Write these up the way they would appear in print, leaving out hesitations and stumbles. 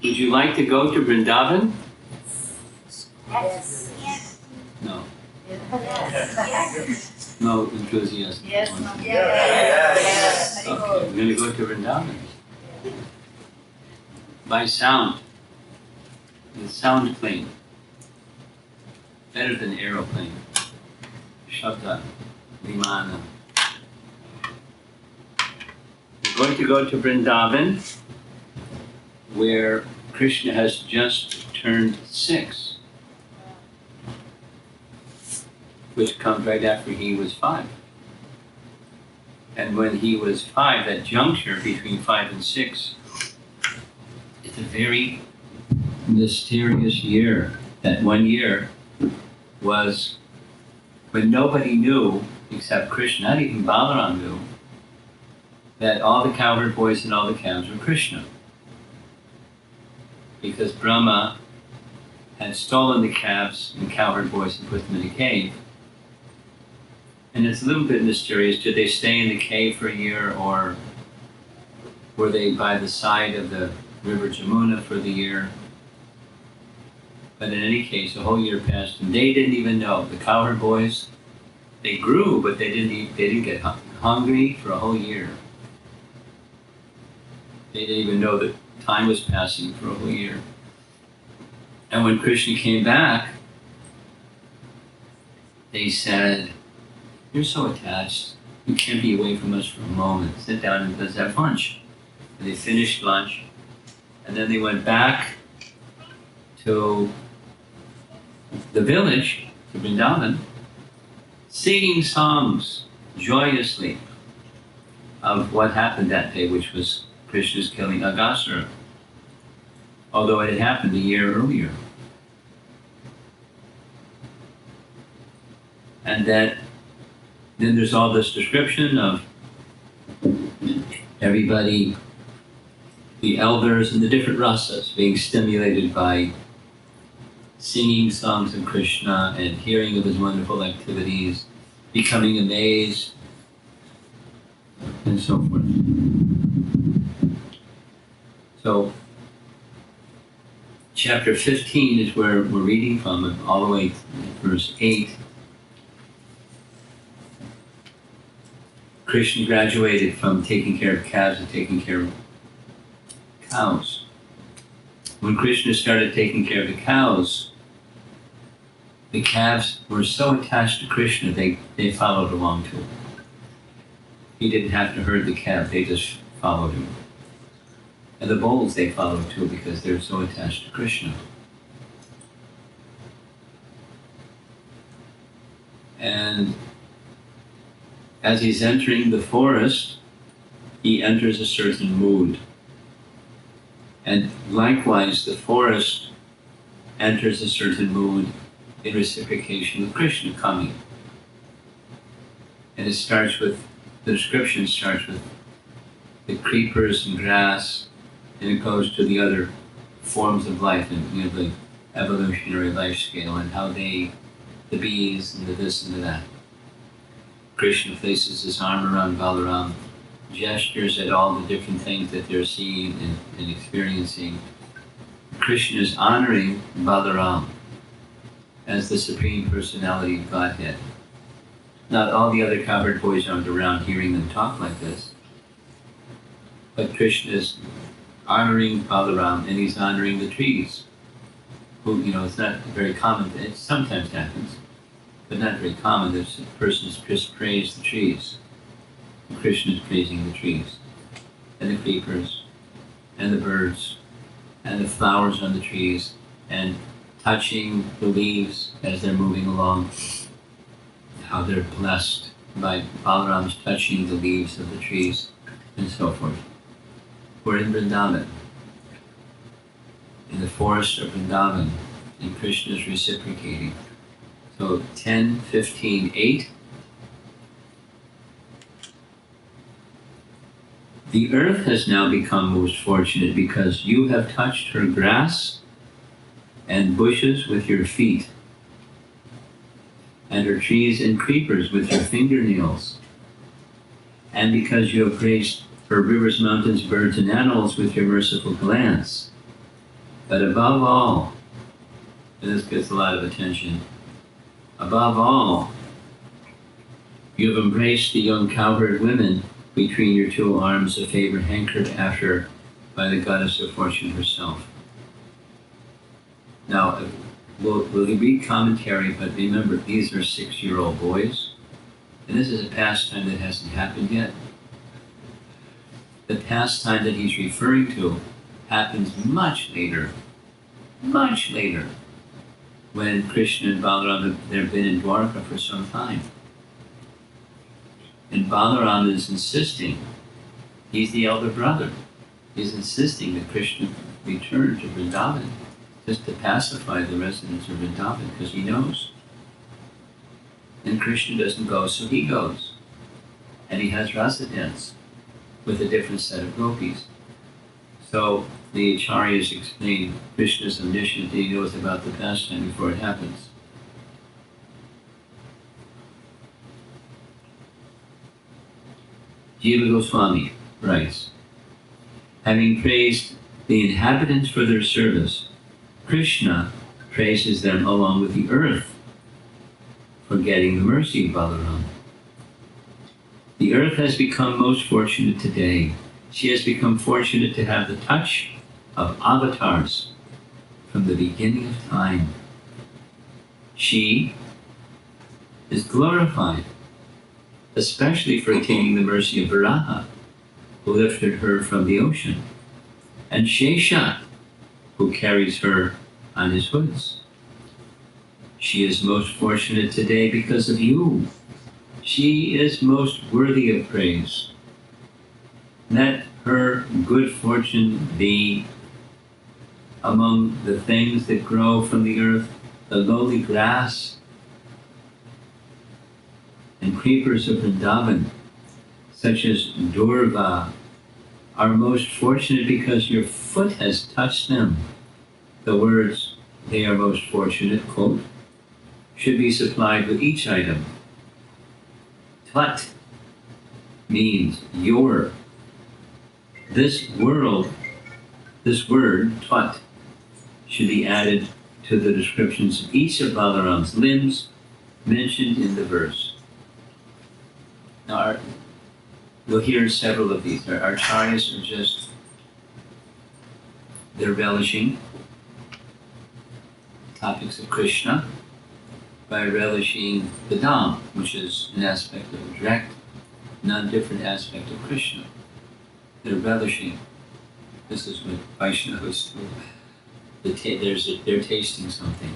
Would you like to go to Vrindavan? Yes. No. Yes. No enthusiasm. Yes. Okay, we're going to go to Vrindavan. By sound. The sound plane. Better than aeroplane. Shabda. Vimana. We're going to go to Vrindavan, where Krishna has just turned 6, which comes right after he was 5. And when he was 5, that juncture between 5 and 6, it's a very mysterious year. That 1 year was when nobody knew, except Krishna, not even Balaram knew, that all the cowherd boys and all the calves were Krishna. Because Brahma had stolen the calves and cowherd boys and put them in a cave. And it's a little bit mysterious. Did they stay in the cave for a year, or were they by the side of the river Jamuna for the year? But in any case, a whole year passed, and they didn't even know. The cowherd boys, they grew, but they didn't get hungry for a whole year. They didn't even know that time was passing for a whole year. And when Krishna came back, they said, "You're so attached. You can't be away from us for a moment. Sit down and let's have lunch." And they finished lunch, and then they went back to the village, to Vrindavan, singing songs joyously of what happened that day, which was Krishna's killing Aghasura, although it had happened a year earlier. And then there's all this description of everybody, the elders and the different rasas, being stimulated by singing songs of Krishna and hearing of his wonderful activities, becoming amazed, and so forth. So, chapter 15 is where we're reading from, all the way to verse 8. Krishna graduated from taking care of calves to taking care of cows. When Krishna started taking care of the cows, the calves were so attached to Krishna, they followed along too. He didn't have to herd the calf, they just followed him. And the bulls they followed too, because they're so attached to Krishna. And as he's entering the forest, he enters a certain mood. And likewise, the forest enters a certain mood in reciprocation with Krishna coming. And it starts with, the description starts with the creepers and grass, and it goes to the other forms of life, and the evolutionary life scale, and how the bees and the this and the that. Krishna places his arm around Balaram, gestures at all the different things that they're seeing and experiencing. Krishna is honoring Balaram as the Supreme Personality of Godhead. Not all the other cowherd boys aren't around hearing them talk like this, but Krishna is honoring Balaram, and he's honoring the trees, who, it's not very common, it sometimes happens, but not very common that a person just praise the trees. And Krishna is praising the trees, and the creepers, and the birds, and the flowers on the trees, and touching the leaves as they're moving along, how they're blessed by Balaram's touching the leaves of the trees, and so forth. We're in Vrindavan, in the forest of Vrindavan, and Krishna is reciprocating. So 10, 15, 8. The earth has now become most fortunate because you have touched her grass and bushes with your feet, and her trees and creepers with your fingernails, and because you have praised her rivers, mountains, birds, and animals with your merciful glance. But above all, and this gets a lot of attention, above all, you have embraced the young cowherd women between your two arms, a favor hankered after by the goddess of fortune herself. Now, we'll read commentary, but remember, these are 6-year-old boys, and this is a pastime that hasn't happened yet. The pastime that he's referring to happens much later, when Krishna and Balaram have been in Dwarka for some time. And Balaram is insisting, he's the elder brother, he's insisting that Krishna return to Vrindavan just to pacify the residents of Vrindavan, because he knows. And Krishna doesn't go, so he goes. And he has rasa dance with a different set of gopis. So the acharyas explain Krishna's omniscient, he knows about the pastime before it happens. Jiva Goswami writes, having praised the inhabitants for their service, Krishna praises them along with the earth for getting the mercy of Balaram. The earth has become most fortunate today. She has become fortunate to have the touch of avatars from the beginning of time. She is glorified, especially for attaining the mercy of Varaha, who lifted her from the ocean, and Shesha, who carries her on his hoods. She is most fortunate today because of you. She is most worthy of praise. Let her good fortune be among the things that grow from the earth, the lowly grass and creepers of Vrindavan, such as Durva, are most fortunate because your foot has touched them. The words, they are most fortunate, quote, should be supplied with each item. Tvat means your. This word, tvat, should be added to the descriptions of each of Balaram's limbs mentioned in the verse. Now, we'll hear several of these. Our acharyas are just, they're relishing topics of Krishna by relishing the Dham, which is an aspect of a direct, non-different aspect of Krishna. They're relishing. This is what Vaishnavas do. They're tasting something.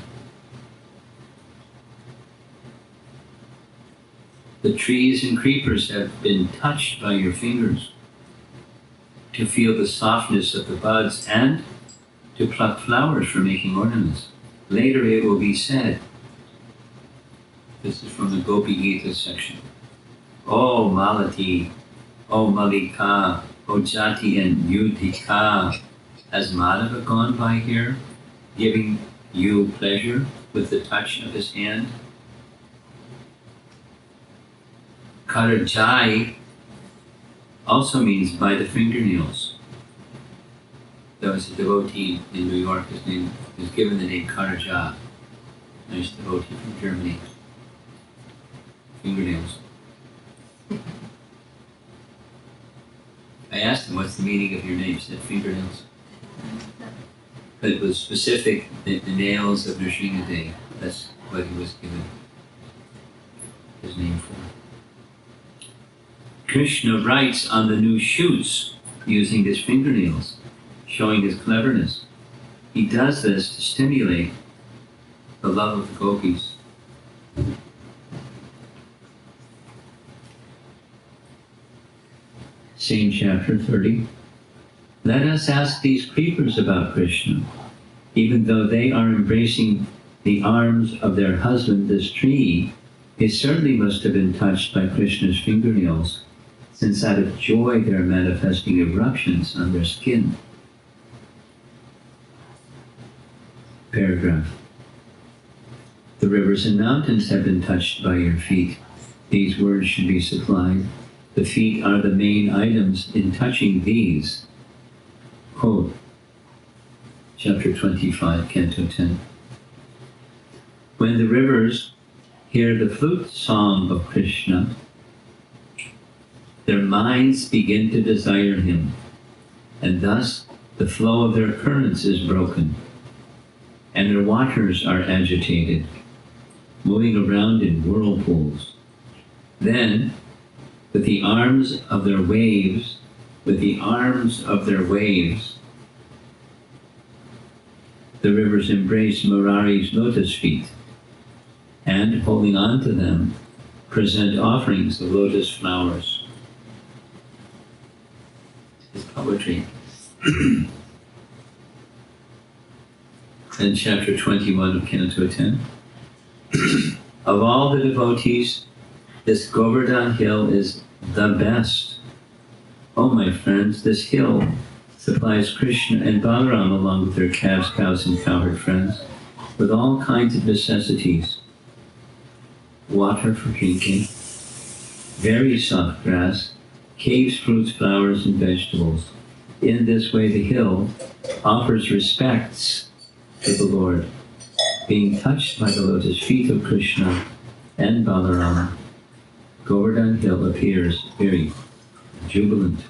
The trees and creepers have been touched by your fingers to feel the softness of the buds and to pluck flowers for making ornaments. Later it will be said, this is from the Gopi Gita section, O Malati, O Malika, O Jati and Yudhika, has Madhava gone by here, giving you pleasure with the touch of his hand? Karajai also means by the fingernails. There was a devotee in New York, his name was given the name Karaja. Nice devotee from Germany. Fingernails. I asked him, what's the meaning of your name? He said, fingernails. But it was specific, the nails of Nrsimhadev. That's what he was given his name for. Krishna writes on the new shoots using his fingernails, showing his cleverness. He does this to stimulate the love of the gopis. Same chapter 30. Let us ask these creepers about Krishna. Even though they are embracing the arms of their husband, this tree, they certainly must have been touched by Krishna's fingernails, since out of joy they are manifesting eruptions on their skin. Paragraph. The rivers and mountains have been touched by your feet. These words should be supplied. The feet are the main items in touching these. Quote, chapter 25, canto 10. When the rivers hear the flute song of Krishna, their minds begin to desire him, and thus the flow of their currents is broken, and their waters are agitated, moving around in whirlpools. Then, with the arms of their waves, the rivers embrace Murari's lotus feet, and, holding on to them, present offerings of lotus flowers. It's poetry. And chapter 21 of Canto 10. Of all the devotees, this Govardhan hill is the best. Oh, my friends, this hill supplies Krishna and Balaram, along with their calves, cows, and cowherd friends, with all kinds of necessities. Water for drinking, very soft grass, caves, fruits, flowers, and vegetables. In this way, the hill offers respects to the Lord, being touched by the lotus feet of Krishna and Balaram. Govardhan Hill appears very jubilant.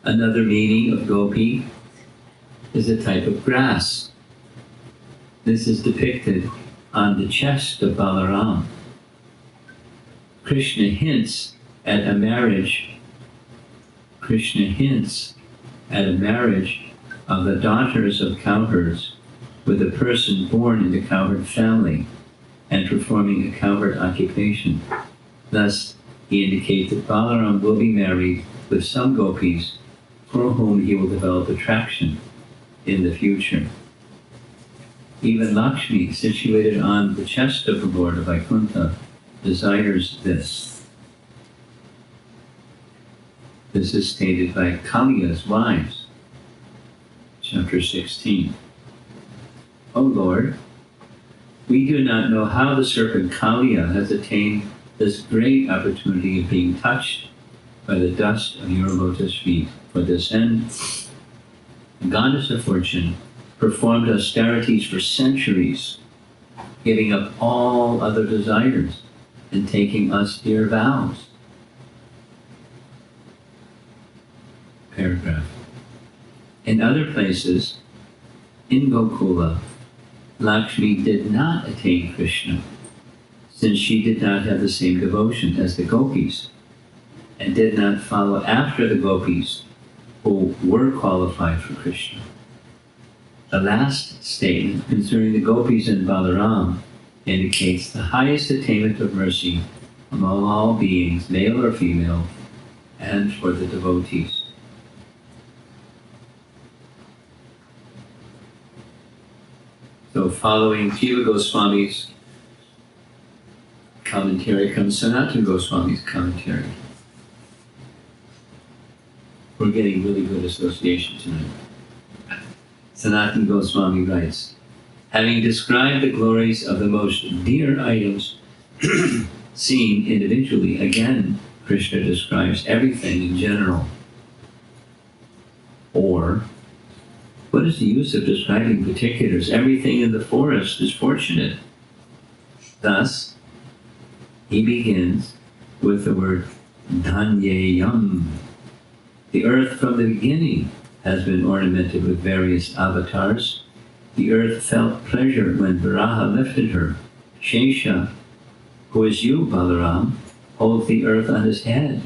Another meaning of gopi is a type of grass. This is depicted on the chest of Balaram. Krishna hints at a marriage of the daughters of cowherds with a person born in the cowherd family and performing a cowherd occupation. Thus, he indicates that Balaram will be married with some gopis for whom he will develop attraction in the future. Even Lakshmi, situated on the chest of the Lord of Vaikuntha, desires this. This is stated by Kaliya's wives, chapter 16. O Lord, we do not know how the serpent Kaliya has attained this great opportunity of being touched by the dust of your lotus feet. For this end, the goddess of fortune performed austerities for centuries, giving up all other desires and taking austere vows. Paragraph. In other places, in Gokula, Lakshmi did not attain Krishna, since she did not have the same devotion as the gopis, and did not follow after the gopis who were qualified for Krishna. The last statement concerning the gopis and Balaram indicates the highest attainment of mercy among all beings, male or female, and for the devotees. So following Jiva Goswami's commentary comes Sanatana Goswami's commentary. We're getting really good association tonight. Sanatana Goswami writes, having described the glories of the most dear items seen individually, again, Krishna describes everything in general. Or, what is the use of describing particulars? Everything in the forest is fortunate. Thus, he begins with the word dhanyayam. The earth from the beginning has been ornamented with various avatars. The earth felt pleasure when Varaha lifted her. Shesha, who is you, Balaram, holds the earth on his head.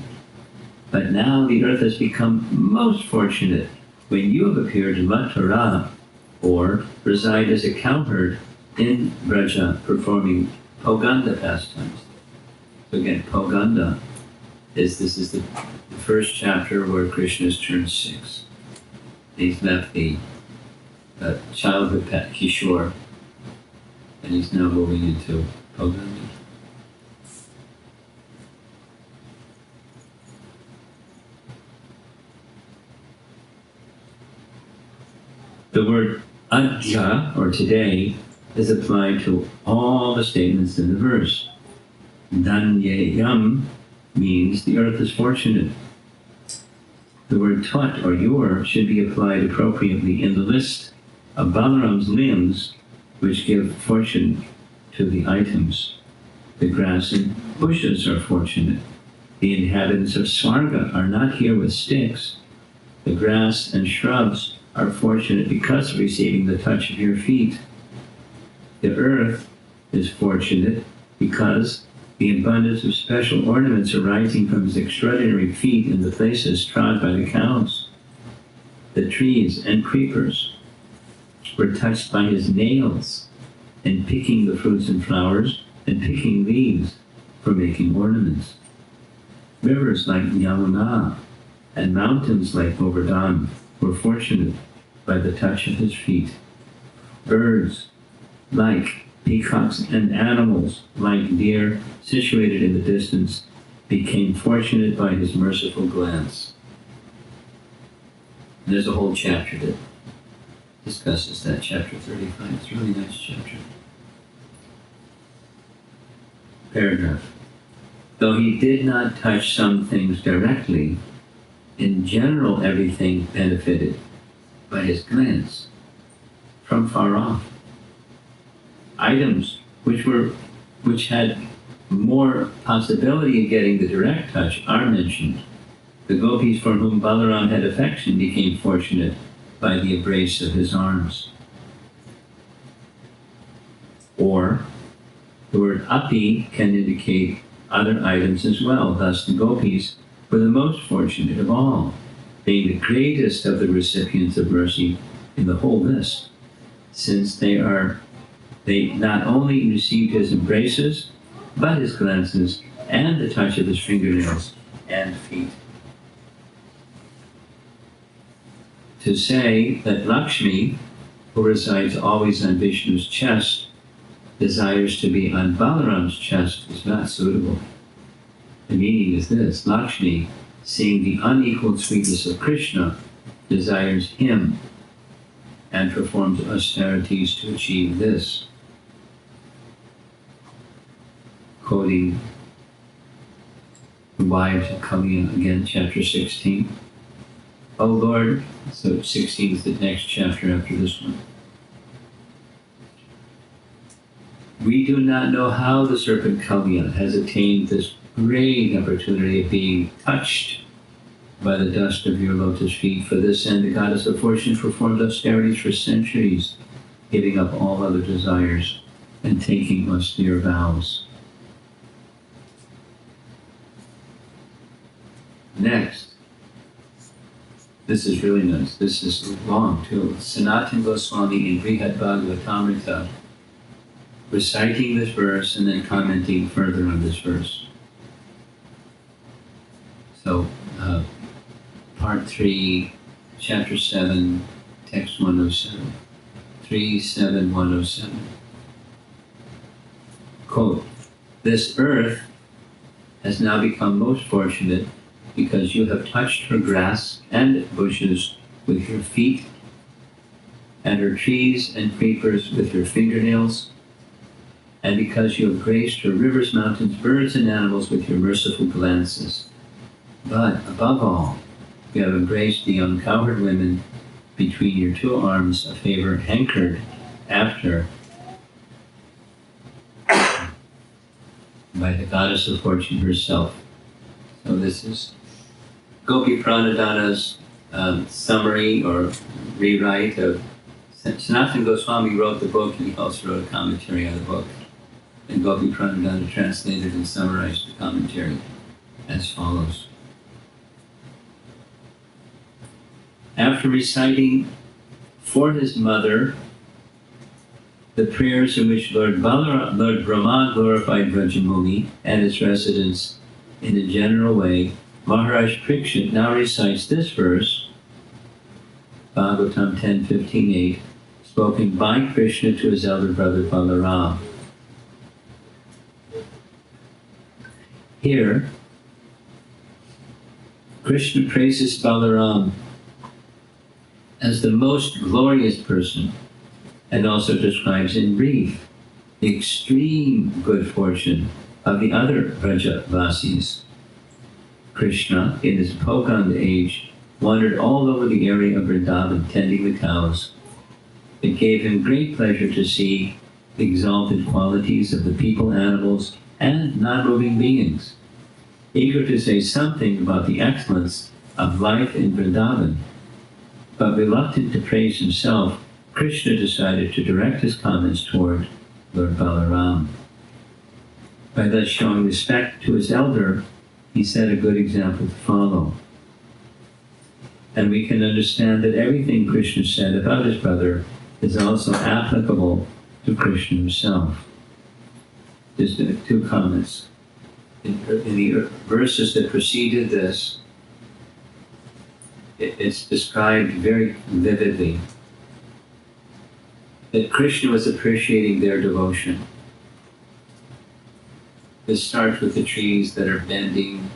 But now the earth has become most fortunate when you have appeared in Mathura, or reside as a cowherd in Braja, performing Poganda pastimes. So again, Poganda is the first chapter where Krishna has turned 6. He's left the childhood pet Kishore, and he's now moving into Poganda. The word adya, or today, is applied to all the statements in the verse. Dhanyayam means the earth is fortunate. The word tut, or yor, should be applied appropriately in the list of Balaram's limbs, which give fortune to the items. The grass and bushes are fortunate. The inhabitants of Swarga are not here with sticks. The grass and shrubs are fortunate because of receiving the touch of your feet. The earth is fortunate because the abundance of special ornaments arising from his extraordinary feet in the places trod by the cows. The trees and creepers were touched by his nails in picking the fruits and flowers and picking leaves for making ornaments. Rivers like Yamuna and mountains like Govardhan were fortunate by the touch of his feet. Birds like peacocks and animals like deer situated in the distance became fortunate by his merciful glance. And there's a whole chapter that discusses that, chapter 35. It's a really nice chapter. Paragraph. Though he did not touch some things directly, in general everything benefited by his glance from far off. Items which had more possibility of getting the direct touch are mentioned. The gopis for whom Balaram had affection became fortunate by the embrace of his arms. Or the word api can indicate other items as well. Thus the gopis were the most fortunate of all, being the greatest of the recipients of mercy in the whole list, since they not only received his embraces, but his glances and the touch of his fingernails and feet. To say that Lakshmi, who resides always on Vishnu's chest, desires to be on Balaram's chest is not suitable. The meaning is this: Lakshmi, seeing the unequaled sweetness of Krishna, desires him and performs austerities to achieve this. Quoting the wives of Kaliya again, chapter 16. O Lord, so 16 is the next chapter after this one. We do not know how the serpent Kaliya has attained this great opportunity of being touched by the dust of your lotus feet. For this end, the goddess of fortune performed austerities for centuries, giving up all other desires and taking austere vows. Next, this is really nice. This is long too. Sanatana Goswami in Brihad Bhagavatamrita, reciting this verse and then commenting further on this verse. So, part 3, chapter 7, text 107. 37107. Quote, "This earth has now become most fortunate because you have touched her grass and bushes with your feet, and her trees and creepers with your fingernails, and because you have graced her rivers, mountains, birds, and animals with your merciful glances. But, above all, you have embraced the young cowherd women between your two arms, a favor hankered after by the goddess of fortune herself." So this is Gopi Pranadhana's summary or rewrite of Sanatana Goswami wrote the book, and he also wrote a commentary on the book. And Gopi Pranadhana translated and summarized the commentary as follows. After reciting for his mother the prayers in which Lord Brahma glorified Vrajamuni and its residents in a general way, Maharaj Parikshit now recites this verse, Bhagavatam 10:15-8, spoken by Krishna to his elder brother Balaram. Here, Krishna praises Balaram as the most glorious person, and also describes in brief the extreme good fortune of the other Vrajavasis. Krishna, in his Pokand age, wandered all over the area of Vrindavan tending the cows. It gave him great pleasure to see the exalted qualities of the people, animals, and non-moving beings. Eager to say something about the excellence of life in Vrindavan, but reluctant to praise himself, Krishna decided to direct his comments toward Lord Balaram. By thus showing respect to his elder, he set a good example to follow. And we can understand that everything Krishna said about his brother is also applicable to Krishna himself. Just two comments. In the verses that preceded this, it's described very vividly that Krishna was appreciating their devotion. This starts with the trees that are bending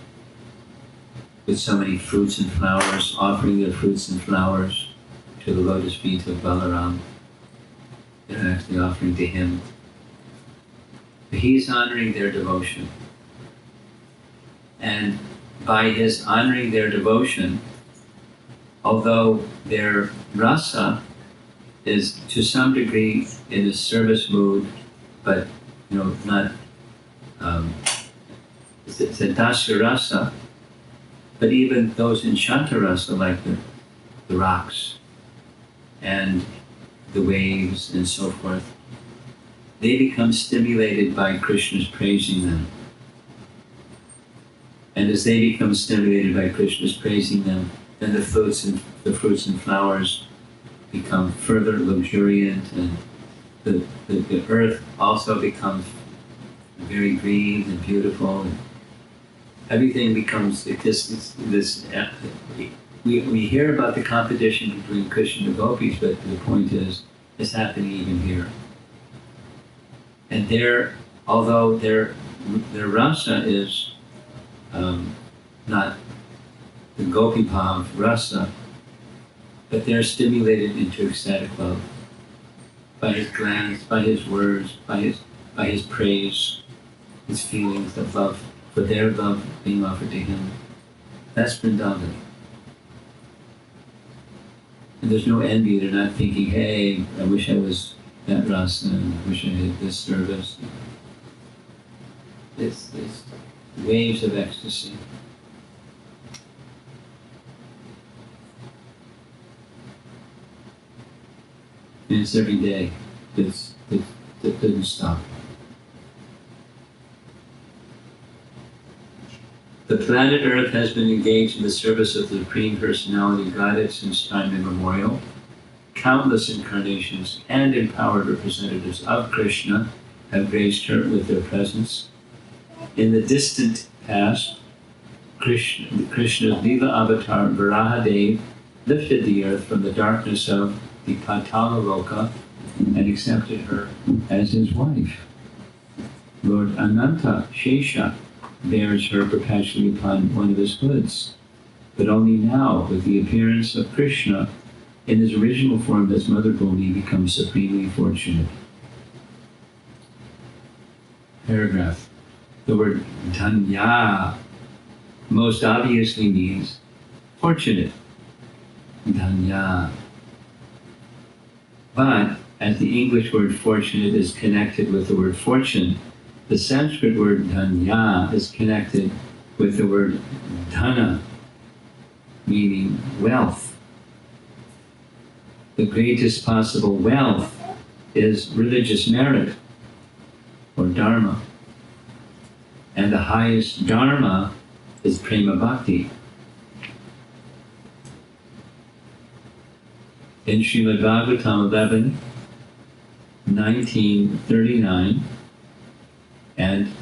with so many fruits and flowers, offering their fruits and flowers to the lotus feet of Balaram. They're actually offering to him. But he's honoring their devotion. And by his honoring their devotion, although their rasa is to some degree in a service mood, but not it's a dasya rasa, but even those in shanta rasa, like the rocks and the waves and so forth, they become stimulated by Krishna's praising them. And as they become stimulated by Krishna's praising them, then the fruits and flowers become further luxuriant, and the earth also becomes very green and beautiful, and everything becomes this. We hear about the competition between Krishna and the gopis, but the point is, it's happening even here. And although their rasa is not the gopi bhav rasa, but they're stimulated into ecstatic love by his glance, by his words, by his praise, his feelings of love, for their love being offered to him. That's Vrindavan. And there's no envy. They're not thinking, hey, I wish I was that rasa, and I wish I had this service. It's waves of ecstasy. And it's every day. It doesn't stop. The planet Earth has been engaged in the service of the Supreme Personality of Godhead since time immemorial. Countless incarnations and empowered representatives of Krishna have graced her with their presence. In the distant past, Krishna's Leela avatar Varahadev lifted the earth from the darkness of the Patala Loka and accepted her as his wife. Lord Ananta Shesha bears her perpetually upon one of his hoods, but only now, with the appearance of Krishna in his original form as Mother Bodhi, becomes supremely fortunate. Paragraph. The word dhanya most obviously means fortunate. Dhanya. But as the English word fortunate is connected with the word fortune, the Sanskrit word dhanya is connected with the word dhana, meaning wealth. The greatest possible wealth is religious merit, or dharma. And the highest dharma is prema bhakti. In Srimad Bhagavatam 11, 1939 and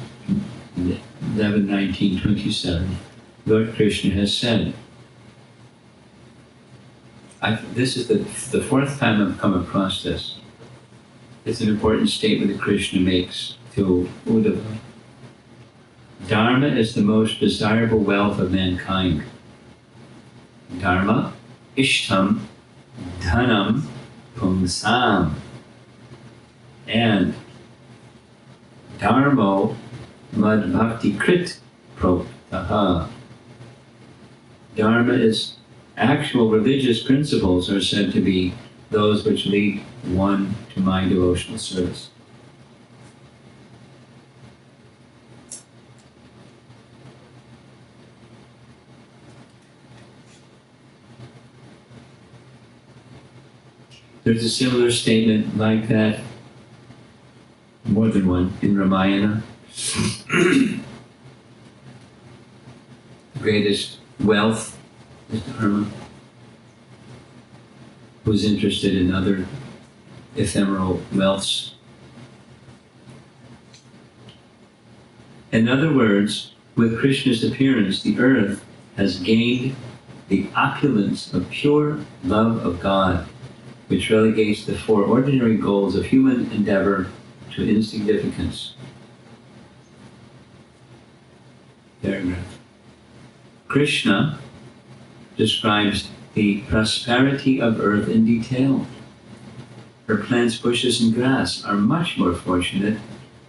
11:19:27, Lord Krishna has said, this is the fourth time I've come across this. It's an important statement that Krishna makes to Uddhava. Dharma is the most desirable wealth of mankind. Dharma, ishtam, dhanam, pumsam. And dharmo mad bhakti krit proktaha. Dharma is actual religious principles are said to be those which lead one to my devotional service. There's a similar statement like that, more than one, in Ramayana. The greatest wealth is dharma. Who's interested in other ephemeral wealths? In other words, with Krishna's appearance, the earth has gained the opulence of pure love of God, which relegates the four ordinary goals of human endeavor to insignificance. Paragraph. Krishna describes the prosperity of earth in detail. Her plants, bushes, and grass are much more fortunate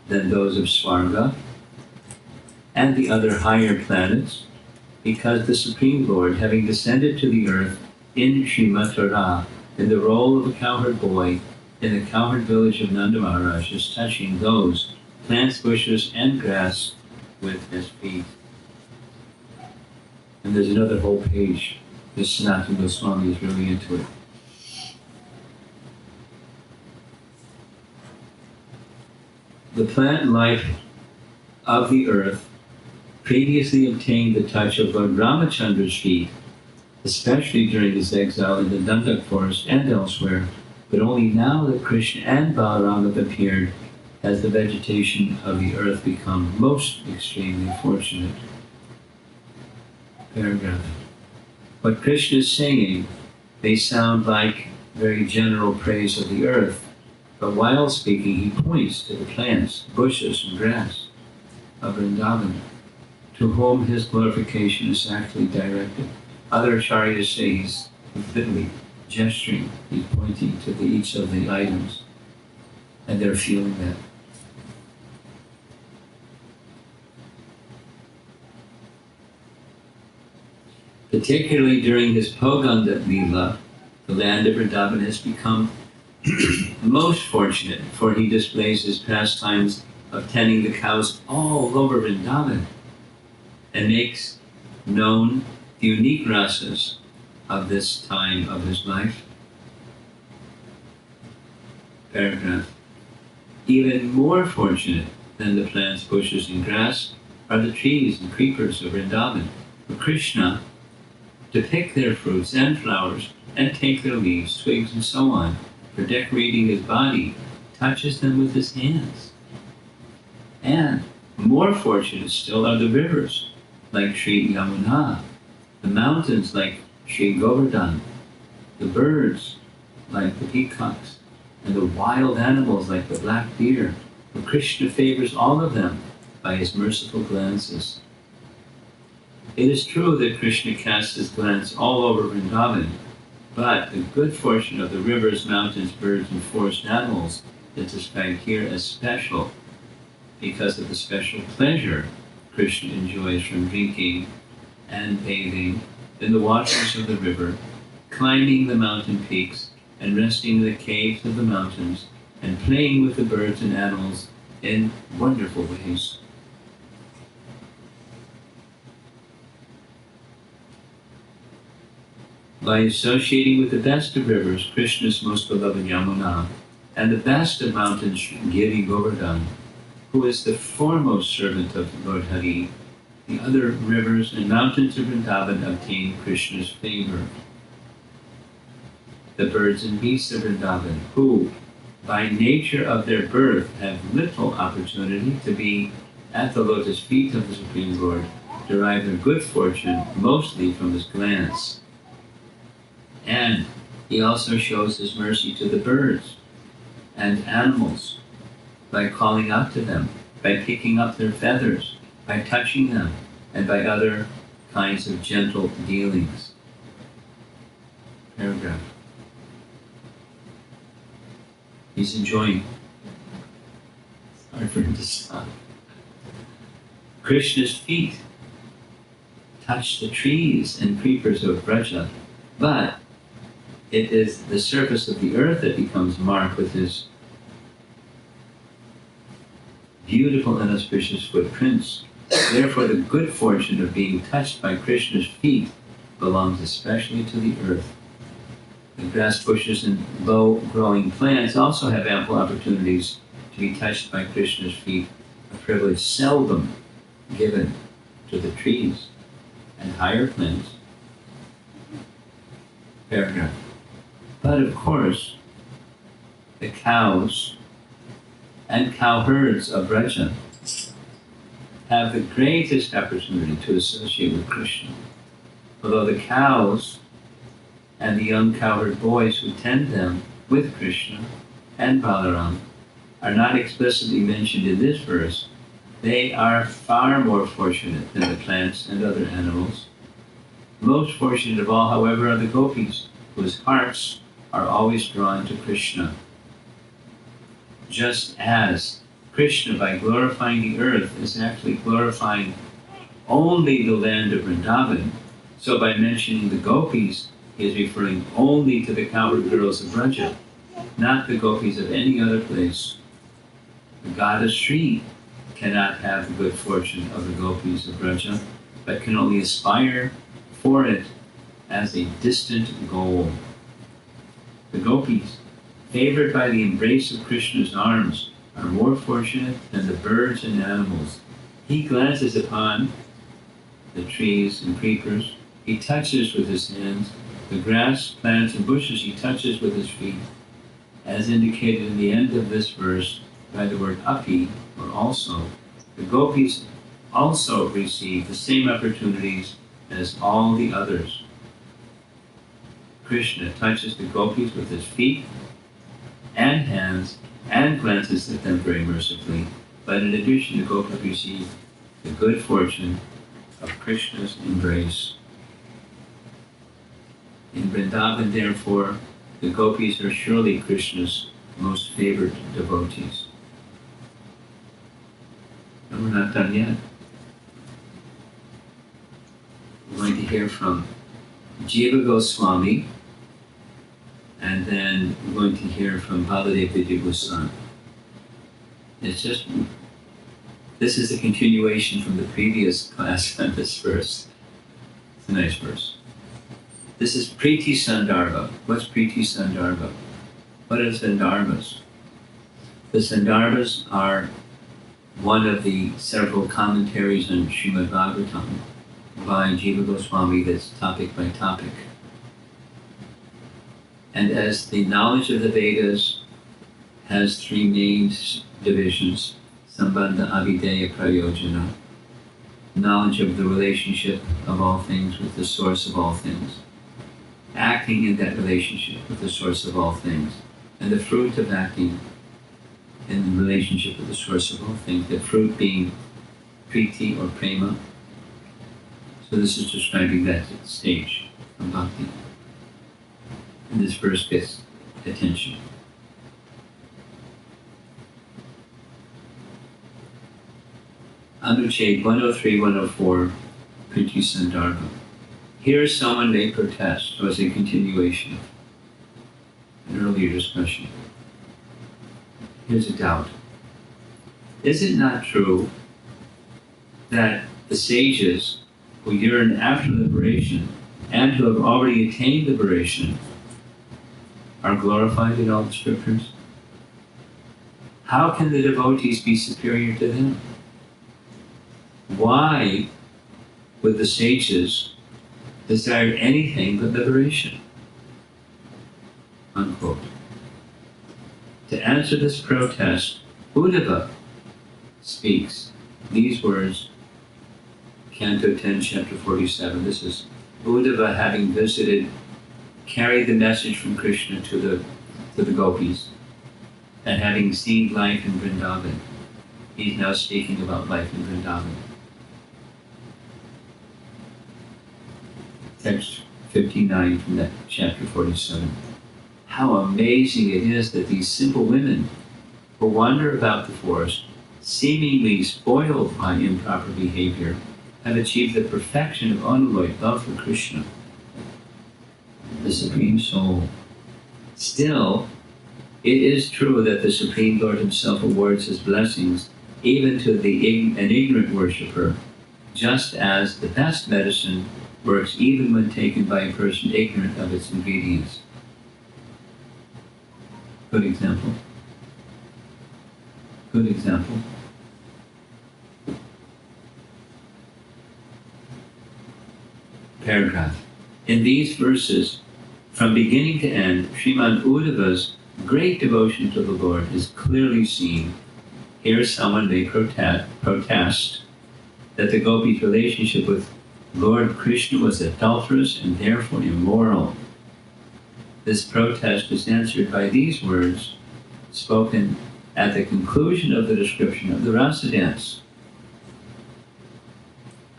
than those of Swarga and the other higher planets, because the Supreme Lord, having descended to the earth in Srimathura, in the role of a cowherd boy in the cowherd village of Nanda Maharaj, is touching those plants, bushes, and grass with his feet. And there's another whole page. This Sanatana Goswami is really into it. The plant life of the earth previously obtained the touch of Lord Ramachandra's feet, especially during his exile in the Dandak forest and elsewhere, but only now that Krishna and Balaram have appeared has the vegetation of the earth become most extremely fortunate. Paragraph. What Krishna is saying may sound like very general praise of the earth, but while speaking he points to the plants, bushes, and grass of Vrindavan, to whom his glorification is actually directed. Other acharyas say he's literally gesturing, he's pointing to each of the items, and they're feeling that. Particularly during his Poganda Leela, the land of Vrindavan has become most fortunate, for he displays his pastimes of tending the cows all over Vrindavan and makes known the unique rasas of this time of his life. Paragraph. Even more fortunate than the plants, bushes, and grass are the trees and creepers of Vrindavan, for Krishna, to pick their fruits and flowers and take their leaves, twigs, and so on, for decorating his body, touches them with his hands. And more fortunate still are the rivers, like Sri Yamuna, the mountains like Sri Govardhan, the birds like the peacocks, and the wild animals like the black deer, for Krishna favors all of them by his merciful glances. It is true that Krishna casts his glance all over Vrindavan, but the good fortune of the rivers, mountains, birds, and forest animals is described here as special because of the special pleasure Krishna enjoys from drinking and bathing in the waters of the river, climbing the mountain peaks, and resting in the caves of the mountains, and playing with the birds and animals in wonderful ways. By associating with the best of rivers, Krishna's most beloved Yamuna, and the best of mountains, Giri Govardhan, who is the foremost servant of Lord Hari, the other rivers and mountains of Vrindavan obtain Krishna's favor. The birds and beasts of Vrindavan, who, by nature of their birth, have little opportunity to be at the lotus feet of the Supreme Lord, derive their good fortune mostly from his glance. And he also shows his mercy to the birds and animals by calling out to them, by picking up their feathers, by touching them, and by other kinds of gentle dealings. Paragraph. He's enjoying. Hard for him to stop. Krishna's feet touch the trees and creepers of Braja, but it is the surface of the earth that becomes marked with his beautiful and auspicious footprints. Therefore, the good fortune of being touched by Krishna's feet belongs especially to the earth. The grass bushes and low-growing plants also have ample opportunities to be touched by Krishna's feet, a privilege seldom given to the trees and higher plants. Paragraph. But of course, the cows and cowherds of Braja have the greatest opportunity to associate with Krishna. Although the cows and the young cowherd boys who tend them with Krishna and Balaram are not explicitly mentioned in this verse, they are far more fortunate than the plants and other animals. Most fortunate of all, however, are the gopis, whose hearts are always drawn to Krishna. Just as Krishna, by glorifying the earth, is actually glorifying only the land of Vrindavan, so by mentioning the gopis, he is referring only to the cowherd girls of Braja, not the gopis of any other place. The goddess Sri cannot have the good fortune of the gopis of Braja, but can only aspire for it as a distant goal. The gopis, favored by the embrace of Krishna's arms, are more fortunate than the birds and animals. He glances upon the trees and creepers. He touches with his hands. The grass, plants, and bushes he touches with his feet, as indicated in the end of this verse by the word api, or also. The gopis also receive the same opportunities as all the others. Krishna touches the gopis with his feet and hands and glances at them very mercifully, but in addition, the gopis receive the good fortune of Krishna's embrace. In Vrindavan, therefore, the gopis are surely Krishna's most favored devotees. And we're not done yet. We're going to hear from Jiva Goswami, and then we're going to hear from Baladev Vidya Goswami. This is a continuation from the previous class on this verse. It's a nice verse. This is Priti Sandarbha. What's Priti Sandarbha? What are Sandarbhas? The Sandarbhas are one of the several commentaries on Srimad Bhagavatam by Jiva Goswami that's topic by topic. And as the knowledge of the Vedas has three main divisions, Sambandha, Avideya, Prayojana, knowledge of the relationship of all things with the source of all things, acting in that relationship with the source of all things, and the fruit of acting in the relationship with the source of all things, the fruit being priti or prema. So this is describing that stage of bhakti. And this verse gets attention. Anuched 103-104, Priti Sandarbha. Here someone may protest, so as a continuation of an earlier discussion. Here's a doubt. Is it not true that the sages who yearn after liberation and who have already attained liberation are glorified in all the scriptures? How can the devotees be superior to them? Why would the sages desire anything but liberation? Unquote. To answer this protest, Uddhava speaks these words, Canto 10, Chapter 47. This is Uddhava having carried the message from Krishna to the gopis, and having seen life in Vrindavan. He's now speaking about life in Vrindavan. Text 59 from that chapter 47. How amazing it is that these simple women who wander about the forest, seemingly spoiled by improper behavior, have achieved the perfection of unalloyed love for Krishna, the Supreme Soul. Still, it is true that the Supreme Lord himself awards his blessings even to an ignorant worshipper, just as the best medicine works even when taken by a person ignorant of its ingredients. Good example. Good example. Paragraph. In these verses, from beginning to end, Sriman Uddhava's great devotion to the Lord is clearly seen. Here someone may protest that the gopis' relationship with Lord Krishna was adulterous and therefore immoral. This protest is answered by these words spoken at the conclusion of the description of the rasa dance,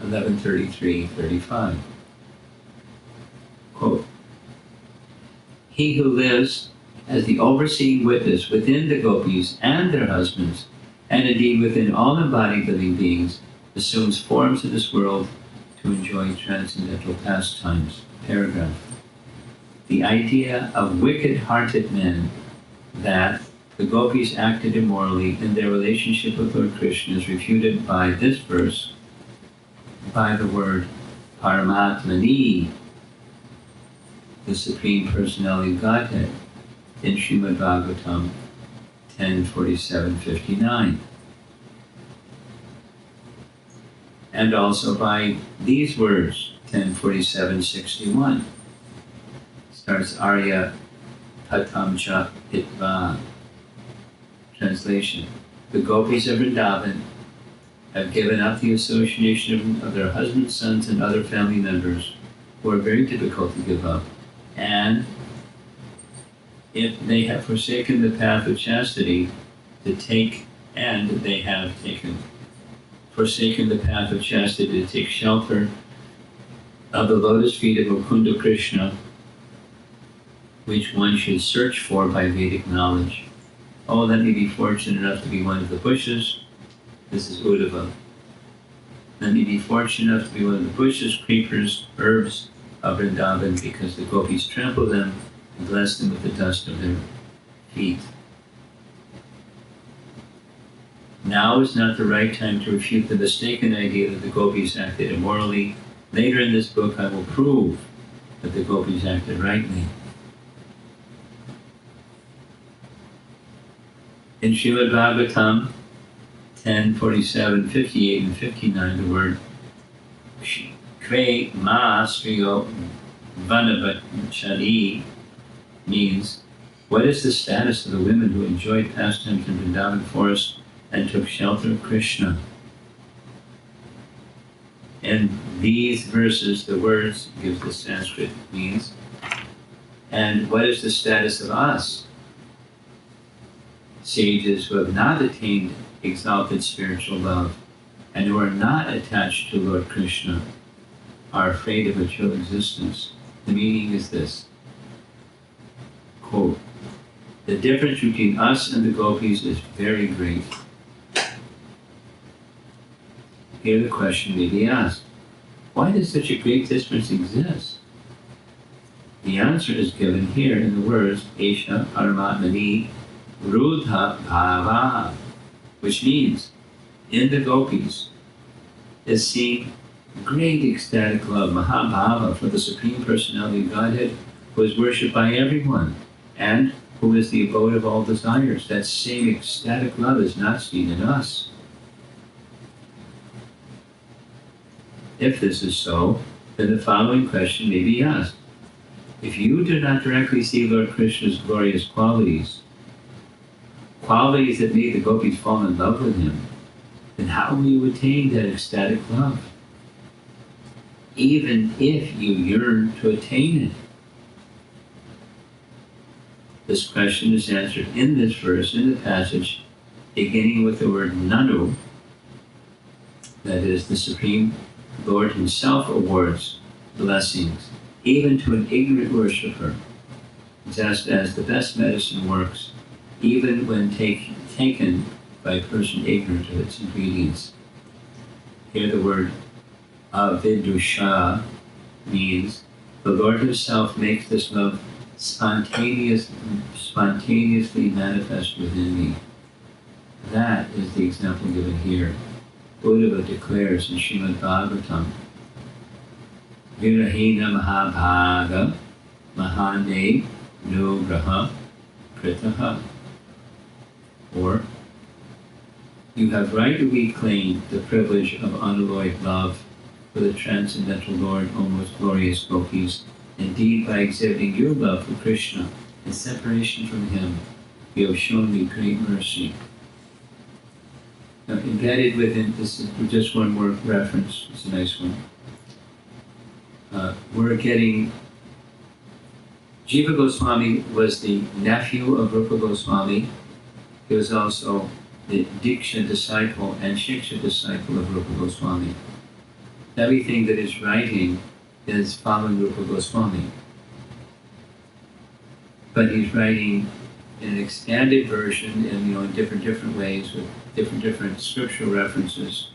11:33-35. Quote, he who lives as the overseeing witness within the gopis and their husbands, and indeed within all embodied living beings, assumes forms in this world to enjoy transcendental pastimes. Paragraph. The idea of wicked-hearted men that the gopis acted immorally in their relationship with Lord Krishna is refuted by this verse, by the word Paramatmani, the Supreme Personality of Godhead, in Srimad Bhagavatam 10:47-59. And also by these words, 10:47-61. Starts Arya Patamcha Hitva. Translation. The gopis of Vrindavan have given up the association of their husbands, sons, and other family members who are very difficult to give up. And if they have forsaken the path of chastity forsaken the path of chastity to take shelter of the lotus feet of Mukunda Krishna, which one should search for by Vedic knowledge. Oh, let me be fortunate enough to be one of the bushes. This is Uddhava. Let me be fortunate enough to be one of the bushes, creepers, herbs of Vrindavan, because the gopis trample them and bless them with the dust of their feet. Now is not the right time to refute the mistaken idea that the gopis acted immorally. Later in this book I will prove that the gopis acted rightly. In Srimad Bhagavatam 10:47-58-59, the word Kve Ma Sriyo Vanavachari means, what is the status of the women who enjoyed pastimes in Vrindavan forest and took shelter of Krishna? In these verses, the words give the Sanskrit means, and what is the status of us, sages who have not attained exalted spiritual love and who are not attached to Lord Krishna, are afraid of a true existence? The meaning is this, quote, the difference between us and the gopis is very great. Here the question may be asked, why does such a great difference exist? The answer is given here in the words Esha Paramatmani Rudha Bhava, which means in the gopis is seen great ecstatic love, Mahabhava, for the Supreme Personality of Godhead, who is worshipped by everyone and who is the abode of all desires. That same ecstatic love is not seen in us. If this is so, then the following question may be asked. If you do not directly see Lord Krishna's glorious qualities that made the gopis fall in love with him, then how will you attain that ecstatic love, even if you yearn to attain it? This question is answered in this verse, in the passage, beginning with the word Nanu, that is, the Supreme Lord himself awards blessings, even to an ignorant worshipper, just as the best medicine works, even when taken by a person ignorant of its ingredients. Here the word Vidusha means the Lord Himself makes this love spontaneously manifest within me. That is the example given here. Uddhava declares in Srimad Bhagavatam, Virahina Mahabhaga Mahane Nugraha Pritaha. Or, you have rightly claimed the privilege of unalloyed love for the transcendental Lord, O most glorious gopis. Indeed, by exhibiting your love for Krishna and separation from Him, you have shown me great mercy. Now, embedded within this is just one more reference. It's a nice one. We're getting. Jiva Goswami was the nephew of Rupa Goswami. He was also the Diksha disciple and Shiksha disciple of Rupa Goswami. Everything that is writing is following Rupa Goswami. But he's writing in an expanded version and in different ways with different scriptural references,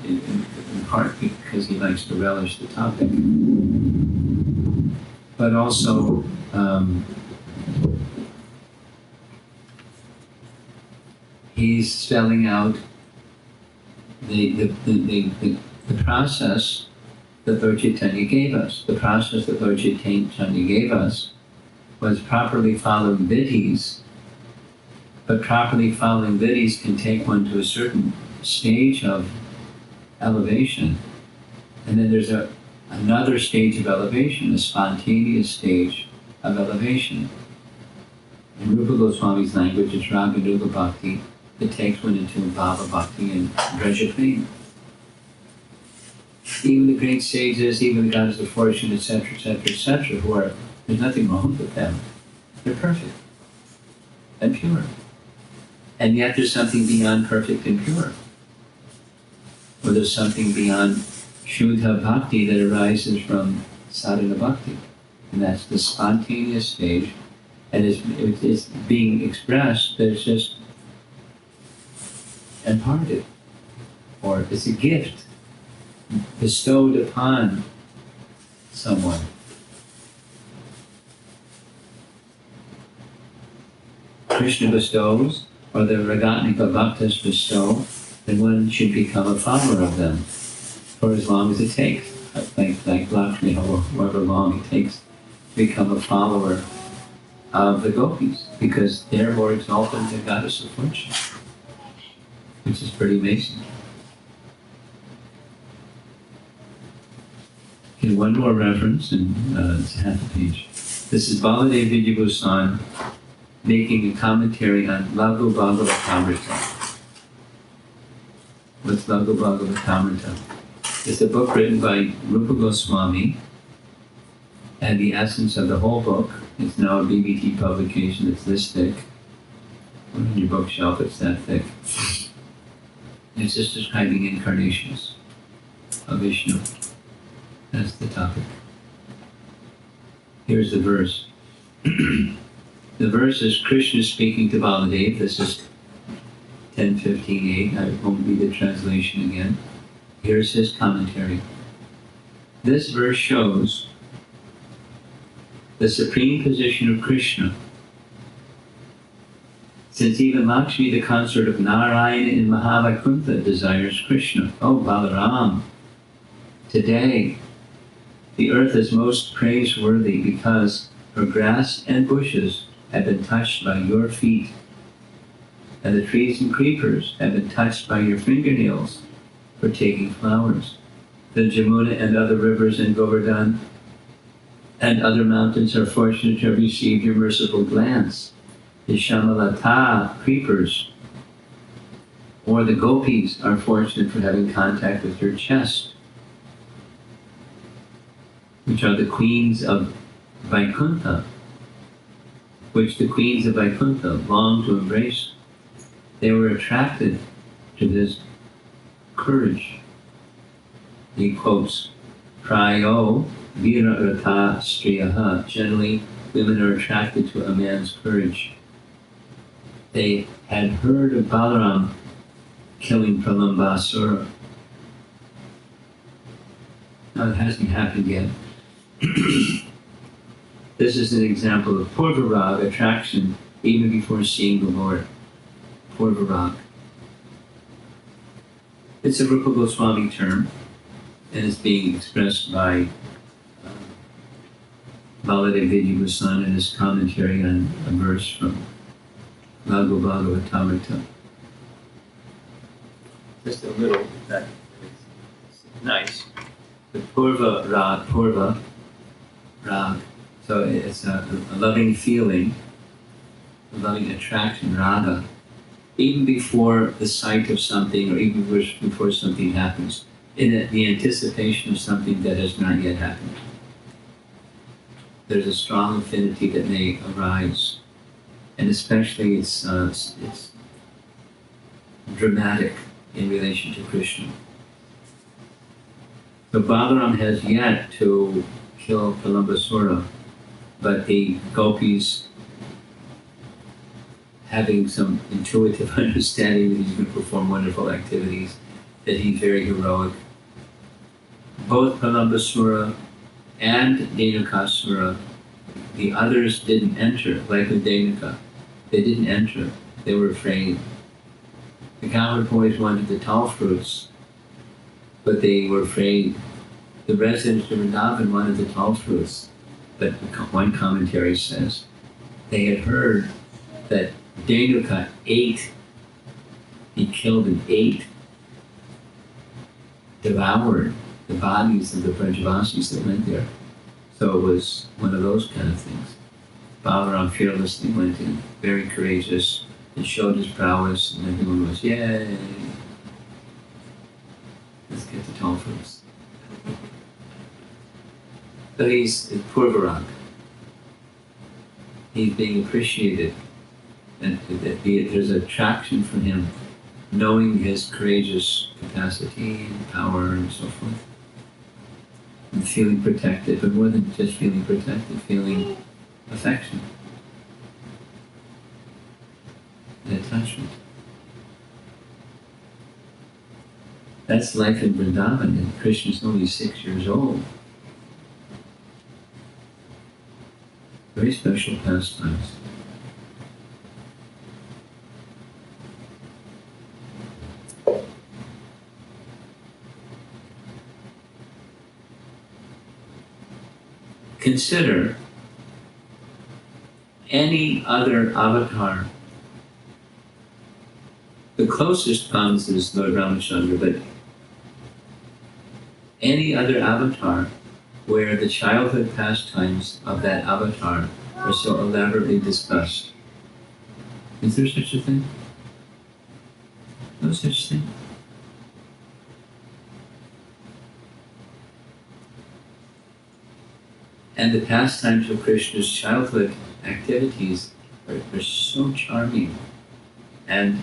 in part because he likes to relish the topic. But also he's spelling out the process that Lord Chaitanya gave us. The process that Lord Chaitanya gave us was properly following vidhis, but properly following vidhis can take one to a certain stage of elevation. And then there's another stage of elevation, a spontaneous stage of elevation. In Rupa Goswami's language, it's Raganuga Bhakti that takes one into Bhava Bhakti and Braja Prema. Even the great sages, even the goddess of fortune, etc., there's nothing wrong with them. They're perfect and pure. And yet there's something beyond perfect and pure. Or there's something beyond Shuddha Bhakti that arises from Sadhana Bhakti. And that's the spontaneous stage. And it's being expressed, but it's just imparted. Or it's a gift bestowed upon someone. Krishna bestows, or the Ragatnika Bhaktas bestow, then one should become a follower of them for as long as it takes. Like Lakshmi, however long it takes to become a follower of the gopis, because they're more exalted than the goddess of fortune, which is pretty amazing. Okay, one more reference, and it's half a page. This is Baladev Vidyabhusan making a commentary on Laghu Bhagavatamrita. What's Laghu Bhagavatamrita? It's a book written by Rupa Goswami, and the essence of the whole book, it's now a BBT publication, it's this thick. On your bookshelf, it's that thick. It's just describing incarnations of Vishnu. That's the topic. Here's the verse. The verse is Krishna speaking to Baladev. This is 10:15:8. I won't read the translation again. Here's his commentary. This verse shows the supreme position of Krishna. Since even Lakshmi, the consort of Narayana in Mahavaikuntha, desires Krishna. Oh, Balaram, today the earth is most praiseworthy because her grass and bushes have been touched by your feet, and the trees and creepers have been touched by your fingernails for taking flowers. The Jamuna and other rivers in Govardhan and other mountains are fortunate to have received your merciful glance. The Shamalata creepers or the gopis are fortunate for having contact with your chest, which are the queens of Vaikuntha, which the queens of Vaikuntha long to embrace. They were attracted to this courage. He quotes, Prayo Virarata Striyaha. Generally, women are attracted to a man's courage. They had heard of Balaram killing Pralambasura, Now, it hasn't happened yet. This is an example of purvarag, attraction, even before seeing the Lord. Purvarag. It's a Rupa Goswami term, and it's being expressed by Baladev Vidya Goswami in his commentary on a verse from Lagu Bhagavatamrita. Just a little, that it's nice. The Purva Rag. So it's a loving feeling, a loving attraction, Raga, even before the sight of something or even before something happens, in the anticipation of something that has not yet happened. There's a strong affinity that may arise, and especially it's dramatic in relation to Krishna. So Balaram has yet to kill Kalambasura, but the gopis, having some intuitive understanding that he's going to perform wonderful activities, that he's very heroic. Both Kalambasura and Dhenukasura, the others didn't enter, like with Dhenuka. They didn't enter, they were afraid. The cowherd boys wanted the tall fruits, but they were afraid. The residents of Vrindavan wanted the tall fruits, but one commentary says they had heard that Dhenuka ate, he killed and ate, devoured the bodies of the Brajavasis that went there. So it was one of those kind of things. Balaram fearlessly went in, very courageous, and showed his prowess, and everyone was, yay! Let's get the tall fruits. So he's Purvarag. He's being appreciated, and there's attraction for him, knowing his courageous capacity and power and so forth. And feeling protected, but more than just feeling protected, feeling affection and attachment. That's life in Vrindavan, and Krishna's only 6 years old. Very special pastimes. Consider any other avatar. The closest comes is Lord Ramachandra, but any other avatar where the childhood pastimes of that avatar are so elaborately discussed. Is there such a thing? No such thing. And the pastimes of Krishna's childhood activities are so charming, and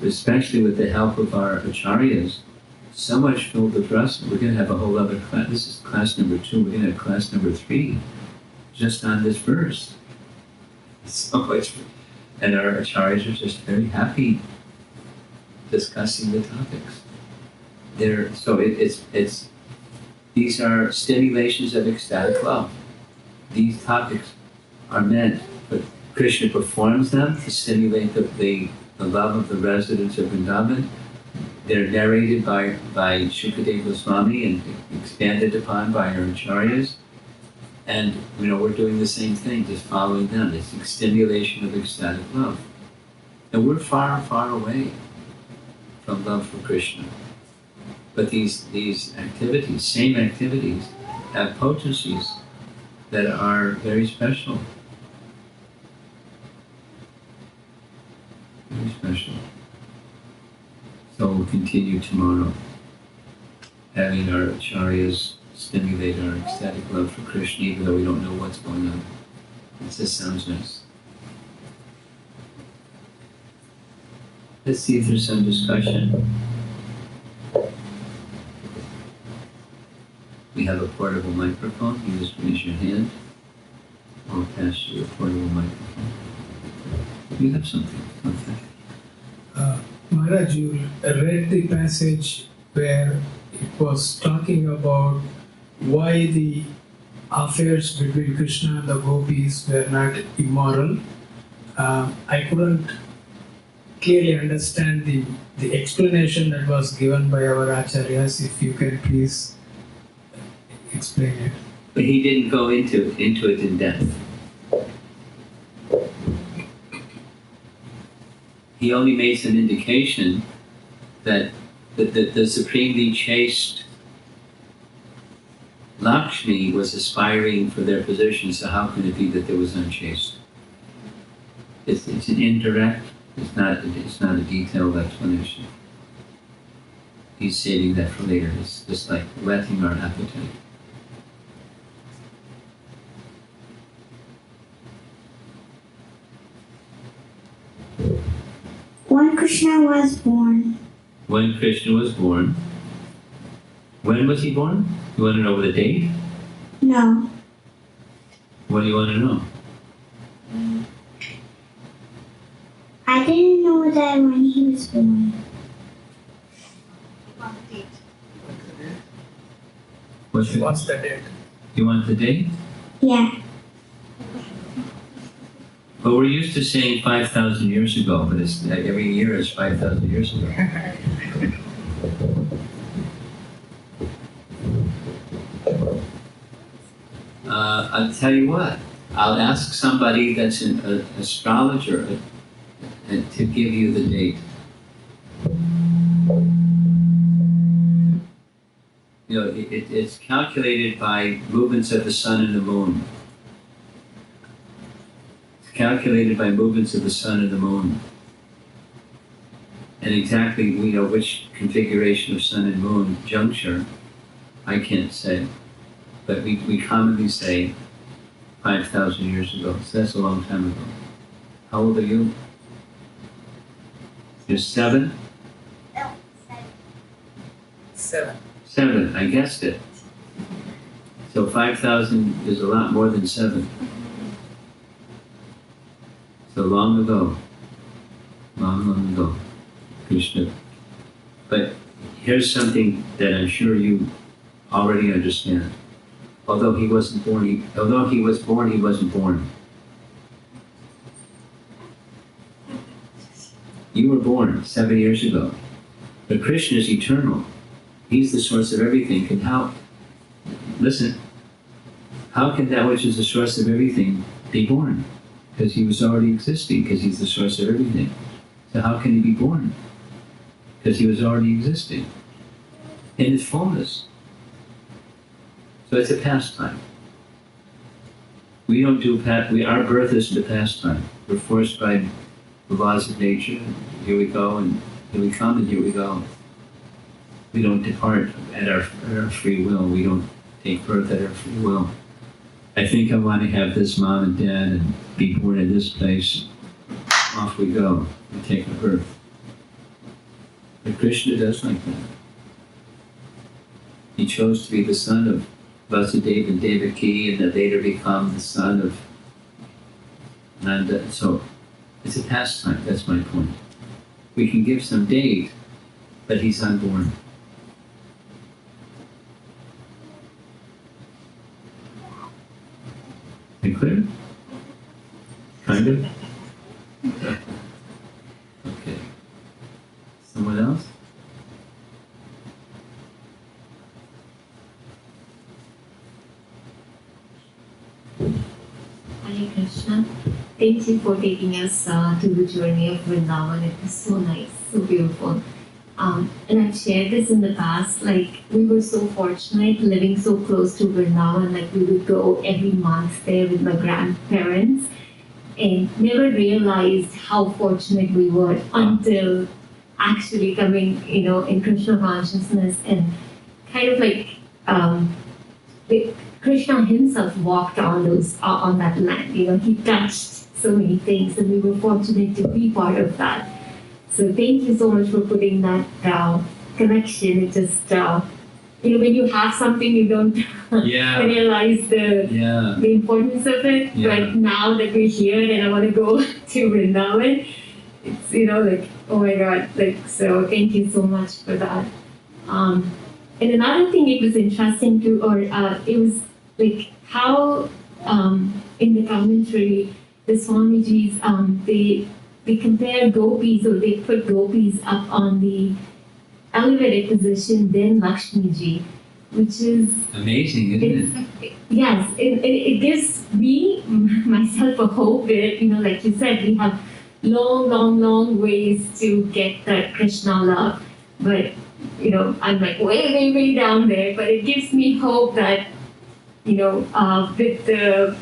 especially with the help of our acharyas, so much filled with rasa. We're going to have a whole other class. This is class number 2. We're going to have class number 3 just on this verse. So much, and our acharyas are just very happy discussing the topics. These are stimulations of ecstatic love. These topics are meant, but Krishna performs them to stimulate the love of the residents of Vrindavan. They're narrated by Shukadeva Goswami and expanded upon by our acharyas. And we're doing the same thing, just following them. It's a stimulation of ecstatic love. And we're far, far away from love for Krishna. But these activities, same activities, have potencies that are very special. Very special. So we'll continue tomorrow, having our acharyas stimulate our ecstatic love for Krishna, even though we don't know what's going on. It just sounds nice. Let's see if there's some discussion. We have a portable microphone. You just raise your hand. I'll pass you a portable microphone. You have something. Okay. Maharaj, you read the passage where it was talking about why the affairs between Krishna and the gopis were not immoral. I couldn't clearly understand the explanation that was given by our acharyas. If you can please explain it. But he didn't go into it in depth. He only made some indication that the supremely chaste Lakshmi was aspiring for their position, so how can it be that there was unchaste? It's an indirect, it's not a detailed explanation. He's saving that for later. It's just like whetting our appetite. When Krishna was born. When Krishna was born. When was he born? You want to know the date? No. What do you want to know? I didn't know that when he was born. What's the date? You want the date? Yeah. But we're used to saying 5,000 years ago, but it's every year is 5,000 years ago. I'll tell you what, I'll ask somebody that's an astrologer to give you the date. You know, it's calculated by movements of the sun and the moon. It's calculated by movements of the sun and the moon. And exactly, you know, which configuration of sun and moon juncture, I can't say. But we commonly say 5,000 years ago, so that's a long time ago. How old are you? You're 7? No, 7. 7, I guessed it. So 5,000 is a lot more than 7. So long ago, long ago, Krishna. But here's something that I'm sure you already understand. Although he was born, he wasn't born. You were born 7 years ago. But Krishna is eternal. He's the source of everything. And how can that which is the source of everything be born? Because he was already existing, because he's the source of everything. So how can he be born? Because he was already existing in his fullness. So it's a pastime. We don't do our birth isn't a pastime. We're forced by the laws of nature. Here we go, and here we come, and here we go. We don't depart at our free will. We don't take birth at our free will. I think I want to have this mom and dad and be born in this place. Off we go. We take a birth. But Krishna does like that. He chose to be the son of Vasudeva and Devaki, and that later become the son of Nanda. So it's a pastime. That's my point. We can give some date, but he's unborn. You clear? Kind of? Okay. Someone else? Hare Krishna. Thank you for taking us to the journey of Vrindavan. It was so nice, so beautiful. And I've shared this in the past, like we were so fortunate living so close to Vrindavan, like we would go every month there with my grandparents and never realized how fortunate we were until actually coming, in Krishna consciousness and kind of like Krishna himself walked on that land. He touched so many things, and we were fortunate to be part of that. So thank you so much for putting that connection. It just when you have something, you don't realize the importance of it. Yeah. But now that we're here and I want to go to Vrindavan, it's like, oh my God, so thank you so much for that. And another thing it was interesting to, or it was like how in the commentary, the Swamiji's, they compare gopis, or they put gopis up on the elevated position, then Lakshmiji, which is Amazing, isn't it? yes, it gives me myself a hope that, like you said, we have long ways to get that Krishna love, but I'm like way down there. But it gives me hope that with the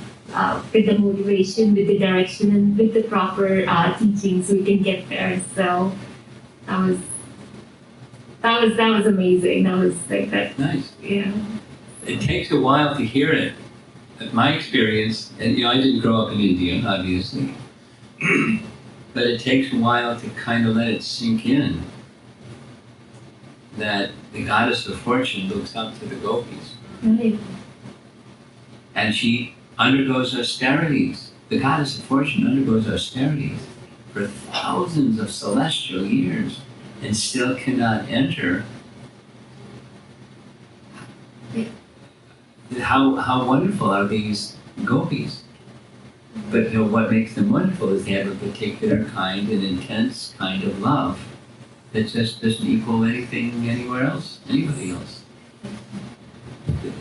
motivation, with the direction, and with the proper teachings, we can get there. So that was amazing. That was like that. Nice. Yeah. It takes a while to hear it. My experience, and I didn't grow up in India, obviously, but it takes a while to kind of let it sink in that the goddess of fortune looks up to the gopis. Right. And she undergoes austerities. The goddess of fortune undergoes austerities for thousands of celestial years and still cannot enter. How wonderful are these gopis? But what makes them wonderful is they have a particular kind, an intense kind of love that just doesn't equal anything anywhere else, anybody else.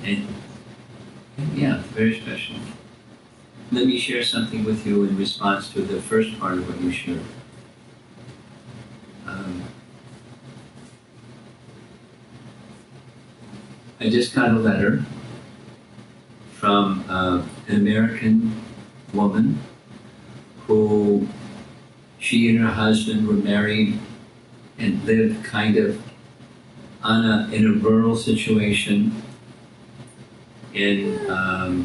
And yeah, it's very special. Let me share something with you in response to the first part of what you shared. I just got a letter from an American woman who she and her husband were married and lived kind of in a rural situation in I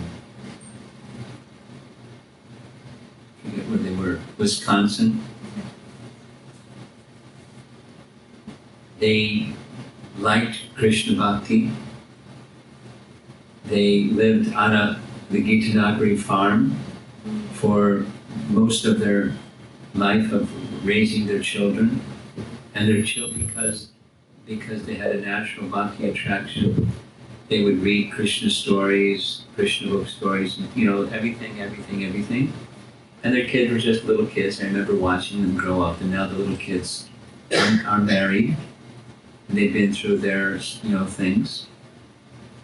forget where they were, Wisconsin. They liked Krishna Bhakti. They lived on the Gitanagari farm for most of their life of raising their children, and their children because they had a natural bhakti attraction. They would read Krishna stories, Krishna book stories, and everything. And their kids were just little kids. I remember watching them grow up, and now the little kids are married. And they've been through their things.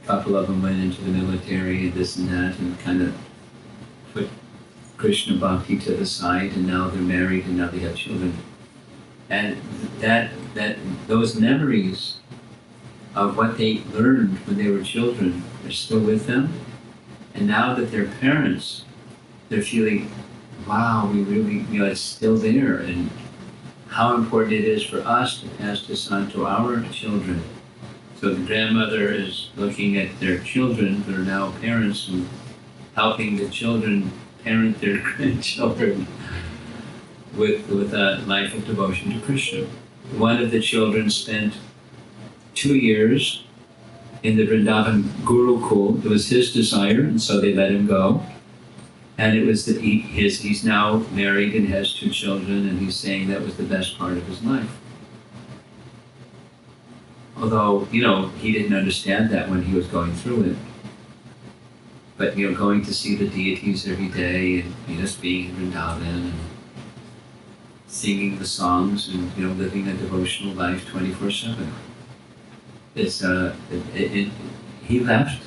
A couple of them went into the military, this and that, and kind of put Krishna Bhakti to the side, and now they're married, and now they have children. And those memories of what they learned when they were children are still with them. And now that they're parents, they're feeling, wow, we really, it's still there, and how important it is for us to pass this on to our children. So the grandmother is looking at their children, that are now parents, and helping the children parent their grandchildren with a life of devotion to Krishna. One of the children spent 2 years in the Vrindavan Gurukul. It was his desire, and so they let him go. And it was that he's now married and has 2 children, and he's saying that was the best part of his life. Although, he didn't understand that when he was going through it. But, going to see the deities every day, and just being in Vrindavan, and singing the songs, and, living a devotional life 24/7. He left.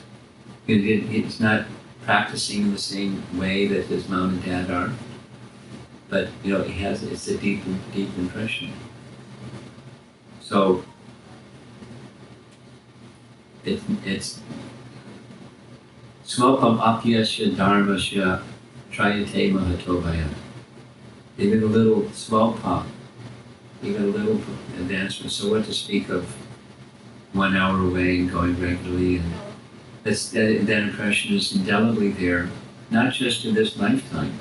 It's not practicing in the same way that his mom and dad are. But, it's a deep impression. So, it's Swapam apyasya dharmasya trayate mahatovaya. Even a little swalpa, even a little advancement. So what to speak of 1 hour away and going regularly, and that impression is indelibly there, not just in this lifetime,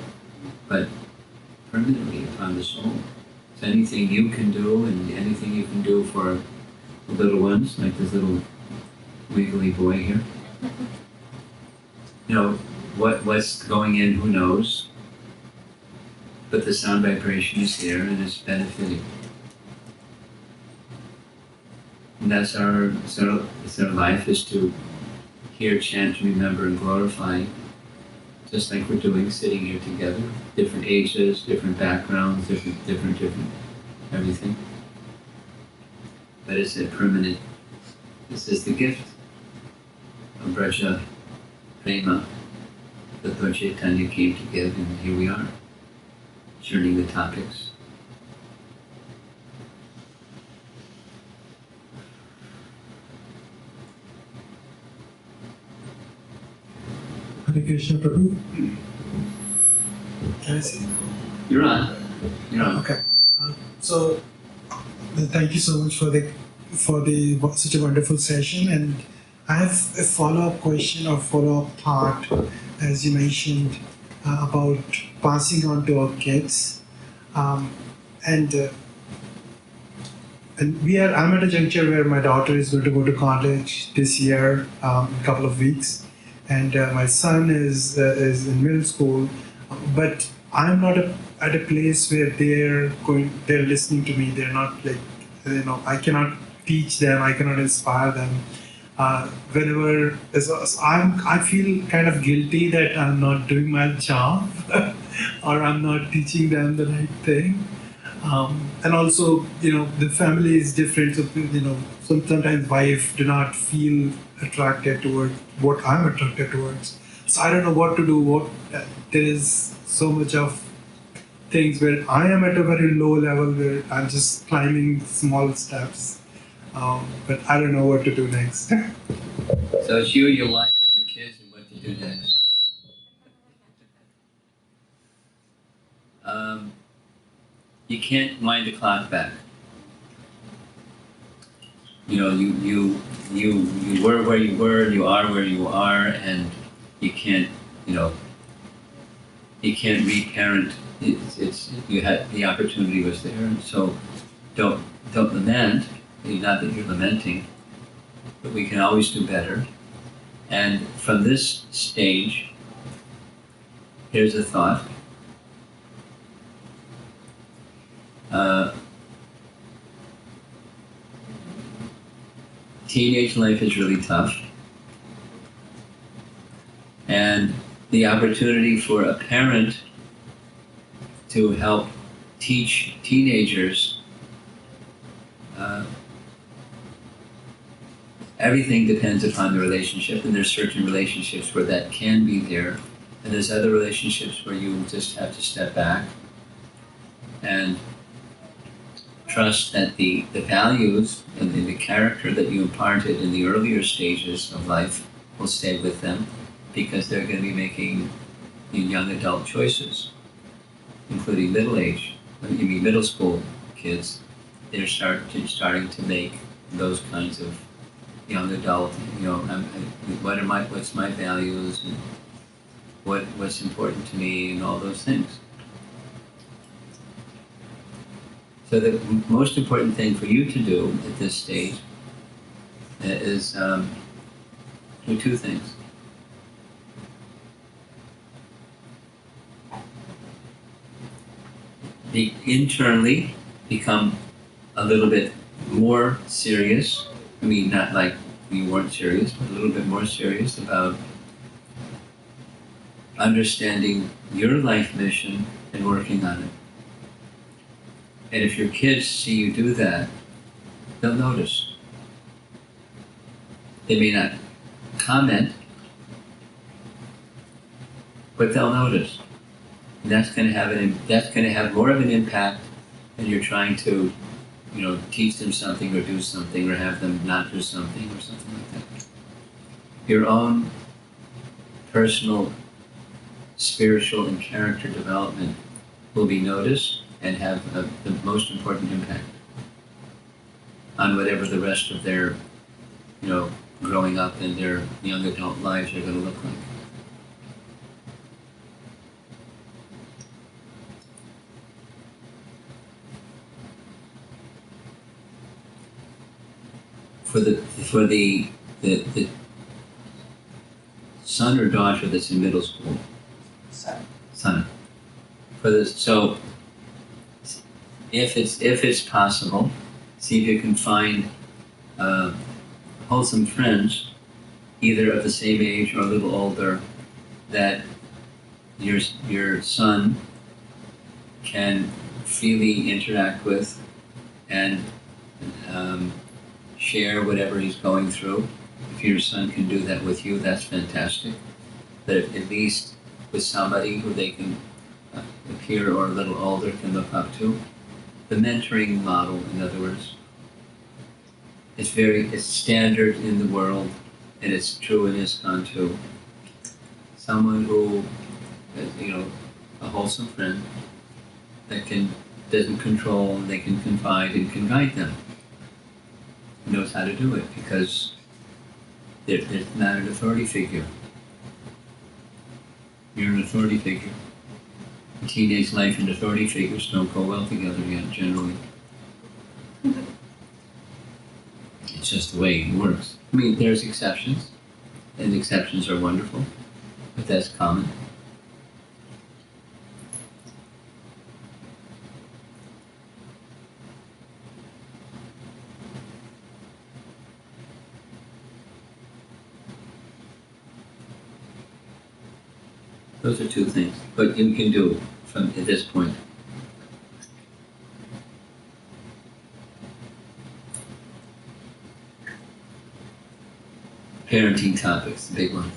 but permanently upon the soul. So anything you can do, and anything you can do for the little ones, like this little wiggly boy here. What's going in, who knows? But the sound vibration is there, and it's benefiting. And that's it's our life is to hear, chant, remember, and glorify, just like we're doing, sitting here together. Different ages, different backgrounds, different everything. But it's a permanent. This is the gift of Braja Prema that Lord Chaitanya came to give, and here we are, journeying the topics. Hare Krishna, Prabhu. Can I see? You're on. You're on. Okay. So, thank you so much for such a wonderful session, and I have a follow-up question or follow-up thought, as you mentioned about passing on to our kids, and I'm at a juncture where my daughter is going to go to college this year, in a couple of weeks, and my son is in middle school, but I'm not at a place where they're listening to me. They're not like, I cannot teach them, I cannot inspire them. I feel kind of guilty that I'm not doing my job or I'm not teaching them the right thing. And also, the family is different. So, sometimes wife do not feel attracted towards what I'm attracted towards. So I don't know what to do. There is so much of things where I am at a very low level where I'm just climbing small steps. But I don't know what to do next. So it's you, your wife, and your kids, and what to do next. You can't wind the clock back. You were where you were, and you are where you are, and you can't, you can't reparent. You had the opportunity was there, and so don't lament. Not that you're lamenting, but we can always do better. And from this stage, here's a thought. Teenage life is really tough. And the opportunity for a parent to help teach teenagers, everything depends upon the relationship, and there's certain relationships where that can be there, and there's other relationships where you just have to step back and trust that the values and the character that you imparted in the earlier stages of life will stay with them, because they're going to be making young adult choices, including middle school kids. They're starting to make those kinds of young adult, what's my values, and what's important to me, and all those things. So the most important thing for you to do at this stage is do two things. Internally become a little bit more serious. I mean, not like you weren't serious, but a little bit more serious about understanding your life mission and working on it. And if your kids see you do that, they'll notice. They may not comment, but they'll notice. And that's going to have more of an impact than you're trying to, teach them something or do something or have them not do something or something like that. Your own personal, spiritual, and character development will be noticed and have the most important impact on whatever the rest of their, growing up and their young adult lives are going to look like. For the son or daughter that's in middle school. Son. So if it's possible, see if you can find wholesome friends, either of the same age or a little older, that your son can freely interact with and share whatever he's going through. If your son can do that with you, that's fantastic. But at least with somebody who they can, a peer or a little older, can look up to. The mentoring model, in other words, it's standard in the world, and it's true in ISKCON too. Someone who, a wholesome friend that doesn't control, and they can confide and can guide them. Knows how to do it because they're not an authority figure. You're an authority figure. Teenage life and authority figures don't go well together yet, generally. It's just the way it works. I mean, there's exceptions, and exceptions are wonderful, but that's common. Those are two things, but you can do from at this point. Parenting topics, the big one.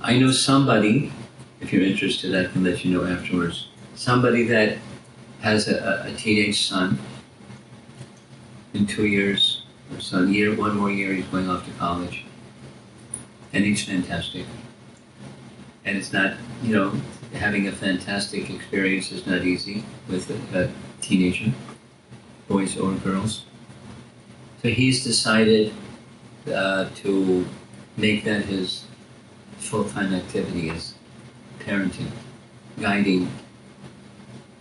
I know somebody, if you're interested, I can let you know afterwards. Somebody that has a teenage son. In 2 years, or so, one more year, he's going off to college. And he's fantastic. And it's not, having a fantastic experience is not easy with a teenager, boys or girls. So he's decided to make that his full-time activity, is parenting, guiding.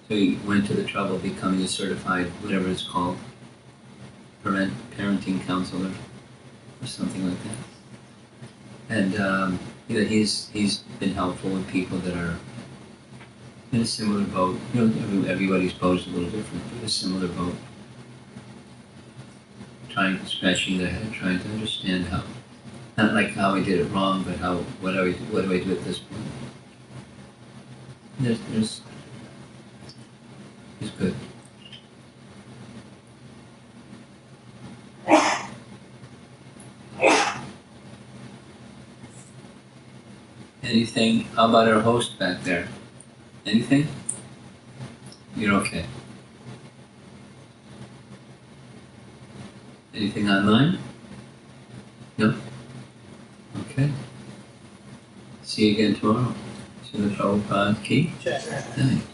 So he went to the trouble of becoming a certified, whatever it's called, parenting counselor or something like that. And he's been helpful with people that are in a similar boat. Everybody's boat is a little different, but a similar boat. Scratching their head, trying to understand how, not like how I did it wrong, but what do I do at this point? It's good. Anything? How about our host back there? Anything? You're okay. Anything online? No? Okay. See you again tomorrow. See the Prabhupada key? Sure. Nice.